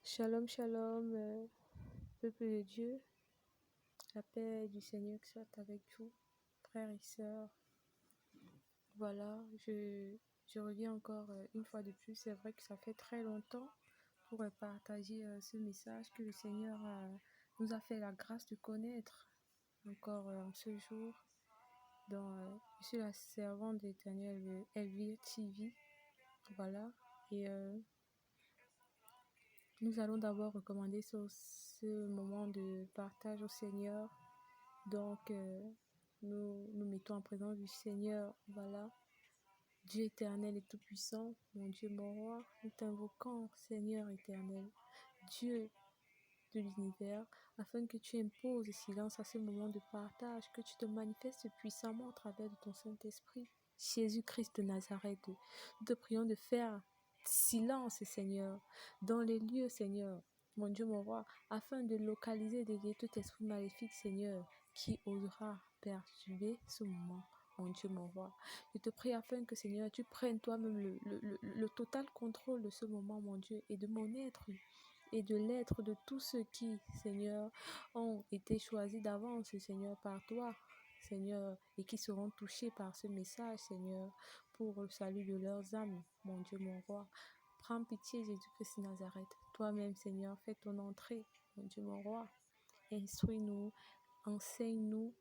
Shalom, shalom, peuple de Dieu, la paix du Seigneur soit avec vous, frères et sœurs. Voilà, je reviens encore une fois de plus. C'est vrai que ça fait très longtemps pour partager ce message que le Seigneur nous a fait la grâce de connaître encore en ce jour. Donc, je suis la servante de l'Éternel de Elvire TV. Voilà, et nous allons d'abord recommander ce moment de partage au Seigneur. Donc, nous mettons en présence du Seigneur. Voilà, Dieu éternel et tout-puissant, mon Dieu, mon roi, nous t'invoquons, Seigneur éternel, Dieu de l'univers, afin que tu imposes silence à ce moment de partage, que tu te manifestes puissamment au travers de ton Saint-Esprit. Jésus-Christ de Nazareth, nous te prions de faire silence, Seigneur, dans les lieux, Seigneur, mon Dieu, mon roi, afin de localiser, dévier tout esprit maléfique, Seigneur, qui osera perturber ce moment. Mon Dieu, mon roi, je te prie afin que, Seigneur, tu prennes toi-même le total contrôle de ce moment, mon Dieu, et de mon être, et de l'être de tous ceux qui, Seigneur, ont été choisis d'avance, Seigneur, par toi, Seigneur, et qui seront touchés par ce message, Seigneur, pour le salut de leurs âmes, mon Dieu, mon roi. Prends pitié, Jésus-Christ de Nazareth. Toi-même, Seigneur, fais ton entrée, mon Dieu, mon roi. Instruis-nous, enseigne-nous,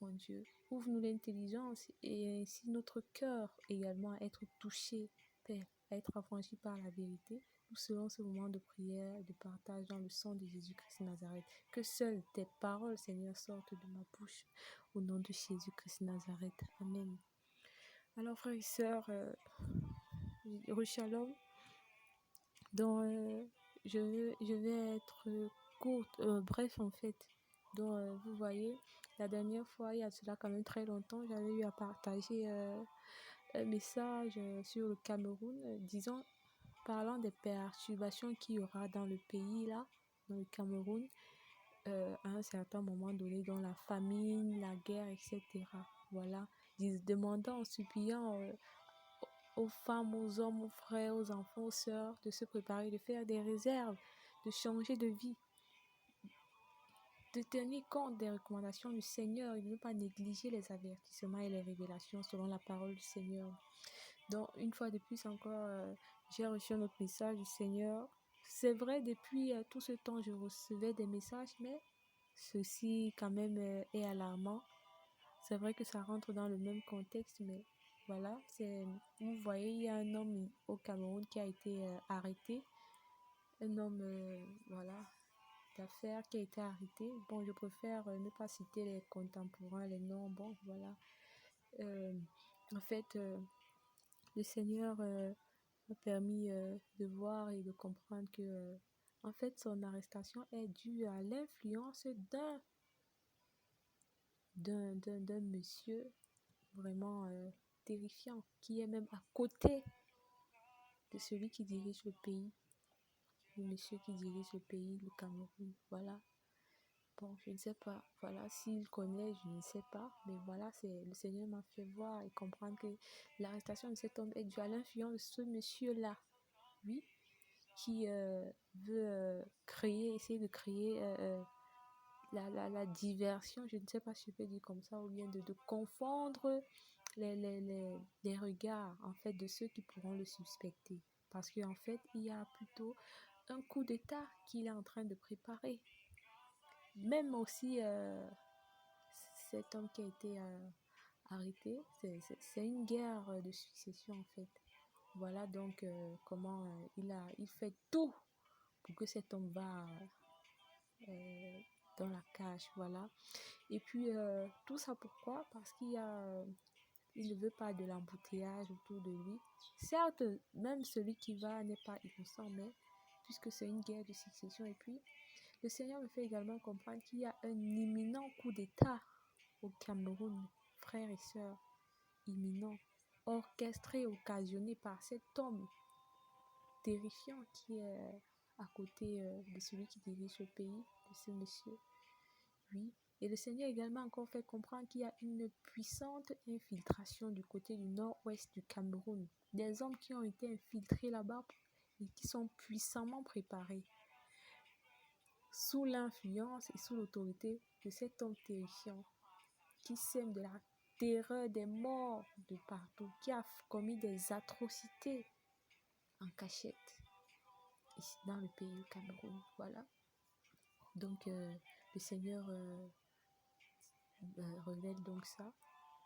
mon Dieu. Ouvre-nous l'intelligence et ainsi notre cœur également à être touché, Père, à être affranchi par la vérité. Nous serons ce moment de prière, de partage dans le sang de Jésus-Christ de Nazareth. Que seules tes paroles, Seigneur, sortent de ma bouche. Au nom de Jésus-Christ de Nazareth. Amen. Alors, frères et sœurs, Shalom. Donc, je vais être courte, bref en fait. Donc, vous voyez, la dernière fois, il y a cela quand même très longtemps, j'avais eu à partager un message sur le Cameroun, disons, parlant des perturbations qu'il y aura dans le pays, là, dans le Cameroun, à un certain moment donné, dans la famine, la guerre, etc. Voilà, demandant, suppliant aux femmes, aux hommes, aux frères, aux enfants, aux sœurs, de se préparer, de faire des réserves, de changer de vie, de tenir compte des recommandations du Seigneur et de ne pas négliger les avertissements et les révélations selon la parole du Seigneur. Donc, une fois de plus encore, j'ai reçu un autre message du Seigneur. C'est vrai, depuis tout ce temps, je recevais des messages, mais ceci quand même est alarmant. C'est vrai que ça rentre dans le même contexte, mais voilà, vous voyez, il y a un homme au Cameroun qui a été arrêté. Un homme, voilà, d'affaires qui a été arrêté. Bon, je préfère ne pas citer les contemporains, les noms, bon, voilà. En fait, le Seigneur m'a permis de voir et de comprendre que, en fait, son arrestation est due à l'influence d'un monsieur vraiment terrifiant, qui est même à côté de celui qui dirige le pays, le monsieur qui dirige le pays, le Cameroun, voilà. Bon, je ne sais pas, voilà, s'il connaît, je ne sais pas, mais voilà, le Seigneur m'a fait voir et comprendre que l'arrestation de cet homme est due à l'influence de ce monsieur-là, oui, qui veut essayer de créer la diversion, je ne sais pas si je peux dire comme ça, ou bien de confondre les regards, en fait, de ceux qui pourront le suspecter. Parce qu'en fait, il y a plutôt un coup d'État qu'il est en train de préparer. Même aussi, cet homme qui a été arrêté, c'est une guerre de succession, en fait. Voilà donc comment il fait tout pour que cet homme va dans la cage, voilà. Et puis, tout ça pourquoi? Parce il ne veut pas de l'embouteillage autour de lui. Certes, même celui qui va n'est pas innocent, mais puisque c'est une guerre de succession. Et puis, le Seigneur me fait également comprendre qu'il y a un imminent coup d'État au Cameroun, frères et sœurs, imminent, orchestré, occasionné par cet homme terrifiant qui est à côté de celui qui dirige le pays, de ce monsieur. Oui. Et le Seigneur également encore fait comprendre qu'il y a une puissante infiltration du côté du nord-ouest du Cameroun. Des hommes qui ont été infiltrés là-bas et qui sont puissamment préparés. sous l'influence et sous l'autorité de cet homme terrifiant qui sème de la terreur, des morts de partout, qui a commis des atrocités en cachette ici dans le pays du Cameroun. Voilà. Donc, le Seigneur révèle donc ça,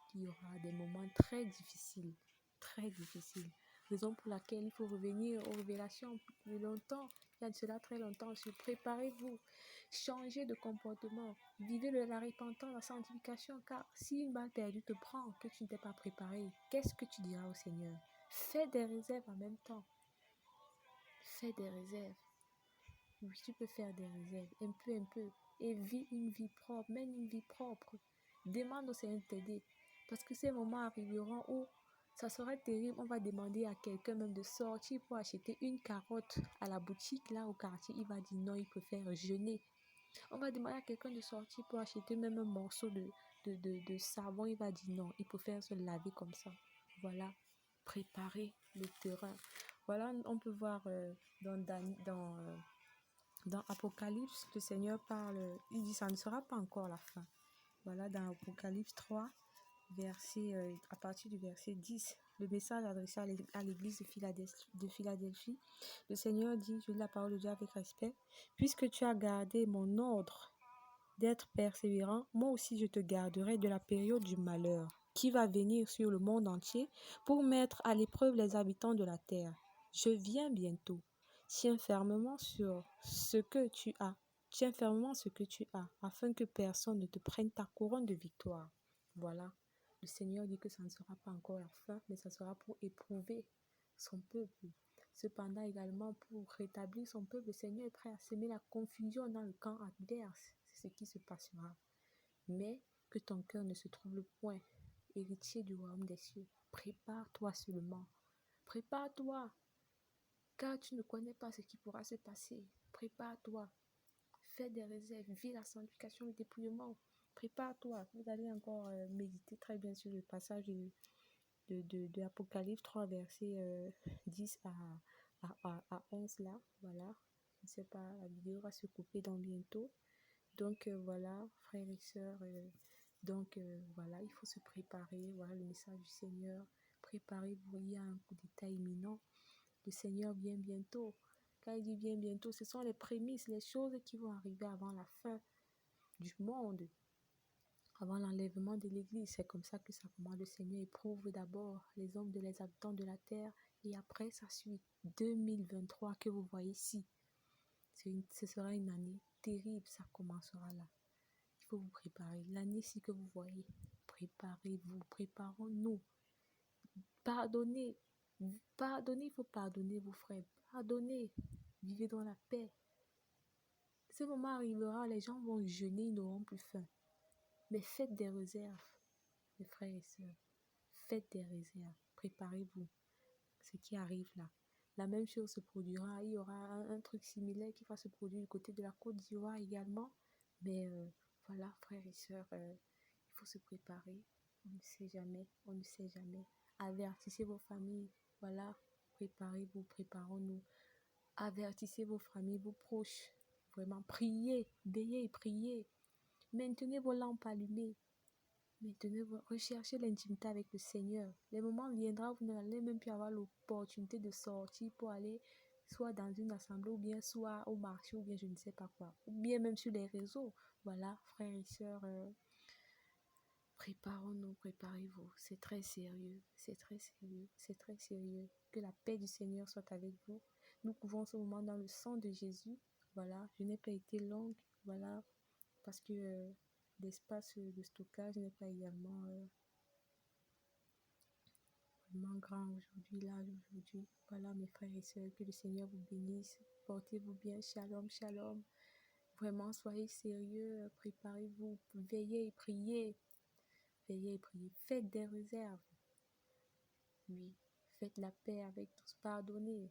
qu'il y aura des moments très difficiles, très difficiles. Raison pour laquelle il faut revenir aux révélations plus longtemps. Il y a de cela très longtemps. Préparez-vous, changez de comportement, vivez la repentance, la sanctification, car si une balle perdue te prend, que tu ne t'es pas préparé, qu'est-ce que tu diras au Seigneur? Fais des réserves en même temps. Fais des réserves. Oui, tu peux faire des réserves, un peu, et vis une vie propre, mène une vie propre. Demande au Seigneur de t'aider, parce que ces moments arriveront où ça sera terrible. On va demander à quelqu'un même de sortir pour acheter une carotte à la boutique, là au quartier. Il va dire non, il préfère jeûner. On va demander à quelqu'un de sortir pour acheter même un morceau de savon. Il va dire non, il préfère se laver comme ça. Voilà, préparer le terrain. Voilà, on peut voir dans Apocalypse, le Seigneur parle, il dit ça ne sera pas encore la fin. Voilà, dans Apocalypse 3, à partir du verset 10, le message adressé à l'église de Philadelphie, le Seigneur dit, je lis la parole de Dieu avec respect, puisque tu as gardé mon ordre d'être persévérant, moi aussi je te garderai de la période du malheur qui va venir sur le monde entier pour mettre à l'épreuve les habitants de la terre. Je viens bientôt. Tiens fermement sur ce que tu as. Tiens fermement ce que tu as, afin que personne ne te prenne ta couronne de victoire. Voilà. Le Seigneur dit que ça ne sera pas encore la fin, mais ça sera pour éprouver son peuple. Cependant, également, pour rétablir son peuple, le Seigneur est prêt à semer la confusion dans le camp adverse. C'est ce qui se passera. Mais que ton cœur ne se trouble point, héritier du royaume des cieux. Prépare-toi seulement. Prépare-toi, car tu ne connais pas ce qui pourra se passer. Prépare-toi. Fais des réserves. Vis la sanctification, le dépouillement. Prépare-toi. Vous allez encore méditer très bien sur le passage de Apocalypse 3, verset 10 à 11 là. Voilà. Je ne sais pas, la vidéo va se couper dans bientôt. Donc voilà, frères et sœurs, voilà, il faut se préparer. Voilà le message du Seigneur. Préparez-vous, il y a un coup d'état imminent. Le Seigneur vient bientôt. Quand il dit vient bientôt, ce sont les prémices, les choses qui vont arriver avant la fin du monde, avant l'enlèvement de l'Église. C'est comme ça que ça commence. Le Seigneur éprouve d'abord les hommes, les habitants de la terre, et après ça suit 2023 que vous voyez ici. Ce sera une année terrible, ça commencera là. Il faut vous préparer. L'année-ci que vous voyez, préparez-vous, préparons-nous. Pardonnez, pardonnez, il faut pardonner vos frères. Pardonnez, vivez dans la paix. Ce moment arrivera, les gens vont jeûner, ils n'auront plus faim. Mais faites des réserves, mes frères et sœurs. Faites des réserves. Préparez-vous. Ce qui arrive là. La même chose se produira. Il y aura un truc similaire qui va se produire du côté de la Côte d'Ivoire également. Mais voilà, frères et sœurs, il faut se préparer. On ne sait jamais. On ne sait jamais. Avertissez vos familles. Voilà, préparez-vous, préparons-nous. Avertissez vos familles, vos proches. Vraiment, priez, veillez et priez. Maintenez vos lampes allumées. Recherchez l'intimité avec le Seigneur. Les moments viendront où vous n'allez même plus avoir l'opportunité de sortir pour aller soit dans une assemblée, ou bien soit au marché, ou bien je ne sais pas quoi, ou bien même sur les réseaux. Voilà, frères et sœurs, préparons-nous, préparez-vous. C'est très sérieux, c'est très sérieux, c'est très sérieux. Que la paix du Seigneur soit avec vous. Nous couvrons ce moment dans le sang de Jésus. Voilà, je n'ai pas été longue, voilà, parce que l'espace de stockage n'est pas également vraiment grand aujourd'hui. Voilà, mes frères et sœurs, que le Seigneur vous bénisse. Portez-vous bien. Shalom, shalom. Vraiment, soyez sérieux. Préparez-vous. Veillez et priez. Veillez et priez. Faites des réserves. Oui. Faites la paix avec tous. Pardonnez.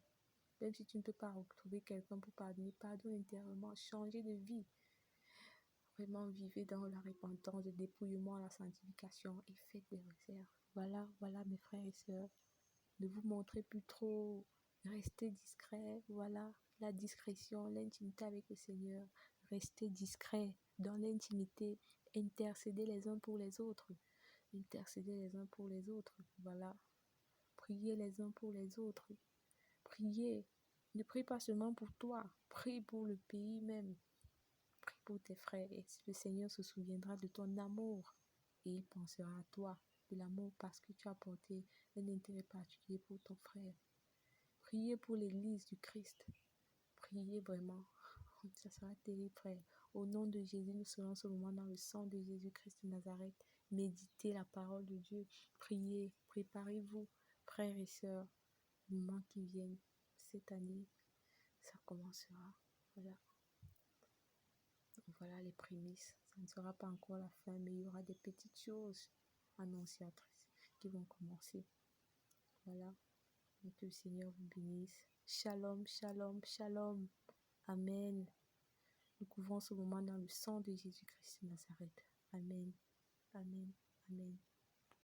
Même si tu ne peux pas retrouver quelqu'un pour pardonner, pardonne intérieurement. Changez de vie. Vraiment, vivez dans la repentance, le dépouillement, la sanctification et faites des réserves. Voilà, voilà, mes frères et sœurs. Ne vous montrez plus trop. Restez discret. Voilà, la discrétion, l'intimité avec le Seigneur. restez discrets dans l'intimité, intercédez les uns pour les autres. Intercédez les uns pour les autres. Voilà. Priez les uns pour les autres. Priez. Ne prie pas seulement pour toi. Prie pour le pays même. Prie pour tes frères. Et le Seigneur se souviendra de ton amour. Et il pensera à toi. De l'amour parce que tu as porté un intérêt particulier pour ton frère. Priez pour l'Église du Christ. Priez vraiment. Ça sera terrible, frère. Au nom de Jésus, nous serons en ce moment dans le sang de Jésus-Christ de Nazareth. Méditez la parole de Dieu. Priez. Préparez-vous, frères et sœurs. Le moment qui vient, cette année, ça commencera. Voilà. Voilà les prémices. Ça ne sera pas encore la fin, mais il y aura des petites choses annonciatrices qui vont commencer. Voilà. Et que le Seigneur vous bénisse. Shalom, shalom, shalom. Amen. Nous couvrons ce moment dans le sang de Jésus-Christ de Nazareth. Amen. Amen. Amen.